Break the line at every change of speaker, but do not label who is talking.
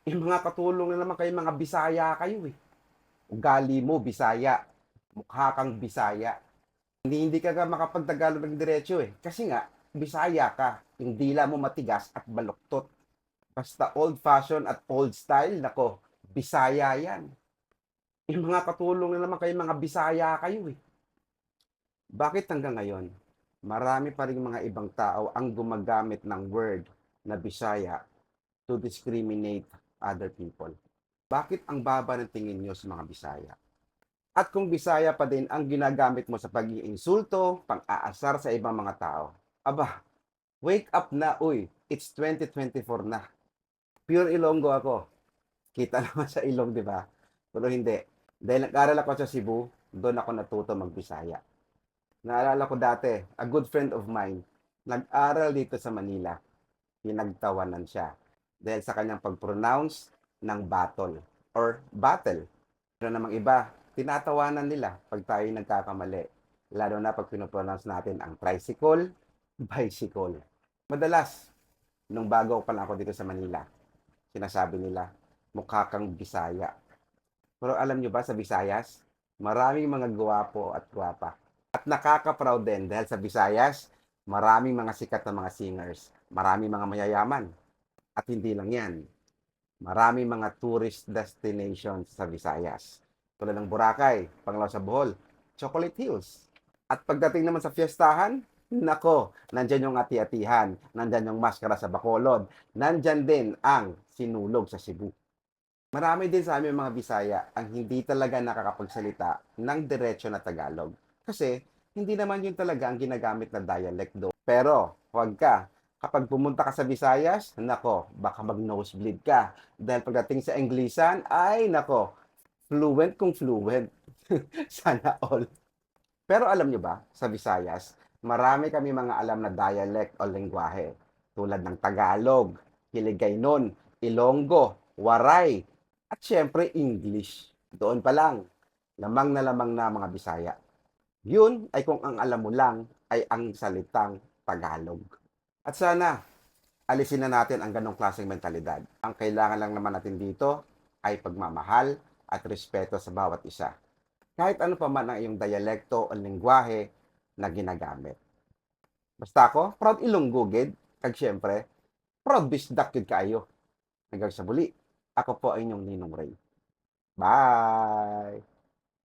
Yung mga katulong na naman kayo, mga Bisaya kayo eh. Ugali mo, Bisaya. Mukha kang Bisaya. Hindi ka makapagtagalog ng diretso eh. Kasi nga, Bisaya ka. Yung dila mo matigas at baluktot. Basta old fashion at old style, nako, Bisaya yan. Yung mga katulong na naman kayo, mga Bisaya kayo eh. Bakit hanggang ngayon, marami pa rin mga ibang tao ang gumagamit ng word na Bisaya to discriminate other people? Bakit ang baba ng tingin nyo sa mga Bisaya? At kung Bisaya pa din ang ginagamit mo sa pag-iinsulto, pang-aasar sa ibang mga tao, aba, wake up na, uy, it's 2024 na. Pure Ilonggo ako. Kita naman sa ilong, di ba? Pero hindi. Dahil nag-aral ako sa Cebu, doon ako natuto mag-Bisaya. Naalala ko dati, a good friend of mine, nag-aral dito sa Manila. Pinagtawanan siya dahil sa kanyang pag-pronounce ng battle or battle. Pero namang iba, tinatawanan nila pag tayo nagkakamali. Lalo na pag pinopronounce natin ang tricycle, bicycle. Madalas, nung bago pa lang ako dito sa Manila, sinasabi nila, mukha kang Bisaya. Pero alam nyo ba sa Visayas, maraming mga gwapo at gwapa. At nakaka-proud din dahil sa Visayas, maraming mga sikat na mga singers, maraming mga mayayaman. At hindi lang yan, maraming mga tourist destinations sa Visayas. Tulad ng Boracay, Panglao sa Bohol, Chocolate Hills. At pagdating naman sa fiestahan, nako, nandyan yung ati-atihan, nandyan yung maskara sa Bacolod, nandyan din ang sinulog sa Cebu. Marami din sa amin mga Bisaya ang hindi talaga nakakapagsalita ng diretso na Tagalog. Kasi hindi naman yun talaga ang ginagamit na dialect do. Pero, huwag ka. Kapag pumunta ka sa Visayas, nako, baka mag-nosebleed ka. Dahil pagdating sa Englisan, ay nako, fluent kung fluent. Sana all. Pero alam nyo ba, sa Visayas, marami kami mga alam na dialect o lengguwahe. Tulad ng Tagalog, Hiligaynon, Ilonggo, Waray, at syempre English. Doon pa lang, lamang na mga Bisaya. Yun ay kung ang alam mo lang ay ang salitang Tagalog. At sana, alisin na natin ang ganong klaseng mentalidad. Ang kailangan lang naman natin dito ay pagmamahal at respeto sa bawat isa. Kahit ano pa man ang iyong dialekto o lengguwahe na ginagamit. Basta ako, proud Ilonggo gid, kag syempre, proud bisdak gid kaayo. Hanggang sa muli, ako po ay inyong Ninong Ray. Bye!